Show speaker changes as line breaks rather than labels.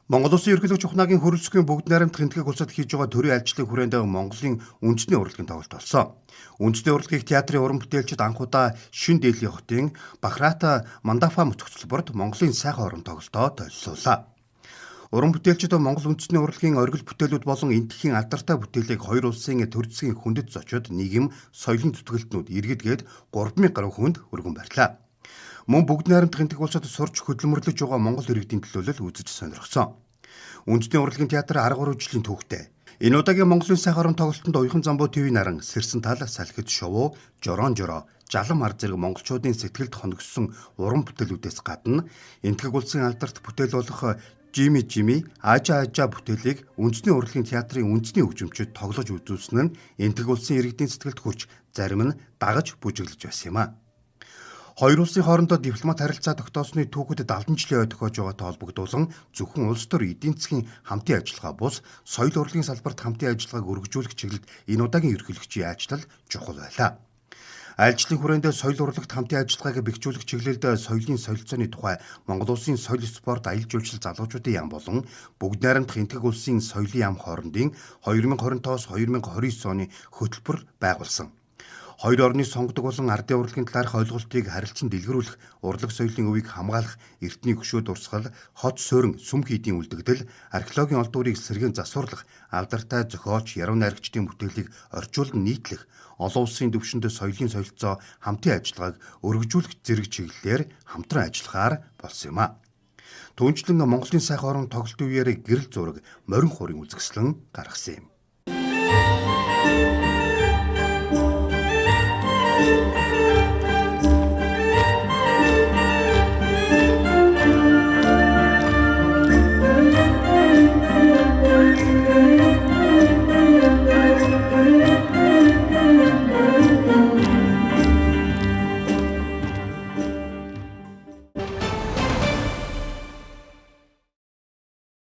Монгол Улсын ерөнхийлөгч ухнаагийн хөрөлцгийн бүгд найрамдах энтгэг улсад хийж байгаа төрийн альчлалын хүрээнд Монголын үндэсний урлагийн тоглолт болсон. Үндэсний урлагийг театрын уран бүтээлчид анх удаа Шин Дели хотын Бахрата Мандафа мөцгцөлбөрт Монголын сайхан орон тоглолтоо толилууллаа. Уран бүтээлчид Монгол үндэсний урлагийн оргил бүтээлүүд болон энтхийн алдартай бүтээлийг хоёр улсын төр засгийн хүндэт зочид, нийгэм, соёлын зүтгэлтнүүд иргэдгээд 3000 гаруй хүнд өргөн барьлаа. Мөн бүгд найрамдах энтэг улсад сурч хөдөлмөрлөж байгаа Монгол иргэдийн төлөөлөл үзэж сонирхсон. Үндэсний урлагийн театр 13 жилийн түүхтэй. Энэ удаагийн Монголын сайхан орон тоглолтод Уяхан Замбуу ТV наран, Сэрсэн тал, Салхид шувуу, Жорон жороо, Жалам ар зэрэг монголчуудын сэтгэлд хоногссон уран бүтээлүүдээс гадна энтгэг улсын алдарт бүтээл болох Жими Жими, Ажа Ажа бүтээлийг үндэсний урлагийн театрын үндэсний хөгжимчид тоглож үзүүлсэн нь энтгэг улсын иргэдийн сэтгэлд хүрч зарим нь дагаж бүжиглэж байсан юм а. Хоёр улсын хоорондоо дипломат харилцаа тогтоосны түүхэд 70 жилийн ой тохиож байгаатай холбогдуулан зөвхөн улс төр эдийн засгийн хамтын ажиллагаа бус соёл урлагийн салбарт хамтын ажиллагааг өргөжүүлэх чиглэлд энэ удаагийн ерөнхийлөгчийн айлчлал чухал байлаа. Айлчлалын хүрээнд соёл урлагт хамтын ажиллагааг бэхжүүлэх чиглэлд соёлын солилцооны тухай Монгол Улсын соёл спорт аялал жуулчлал залуучуудын яам болон бүгд найрамдах энтгэг улсын соёлын яам хоорондын 2025-с 2029 оны хөтөлбөр байгуулсан. Хоёр орны сонгодог болон ардын урлагийн талаарх ойлголтыг харилцан дэлгэрүүлэх, урлаг соёлын өвийг хамгаалах, эртний хөшөө дурсгал, хот суурин, сүм хийдийн үлдэгдэл, археологийн олдуурыг сэргээн засварлах, алдартай зохиолч, яруу найрагчдын бүтээлийг орчуулан нийтлэх, олон улсын түвшинд соёлын солилцоо хамтын ажиллагааг өргөжүүлэх зэрэг чиглэлээр хамтран ажиллахаар болсон юм а. Түүнчлэн Монголын сайхан орон тоглолтын үеэр гэрэл зураг, морин хуурын үзэсгэлэн гаргасан юм.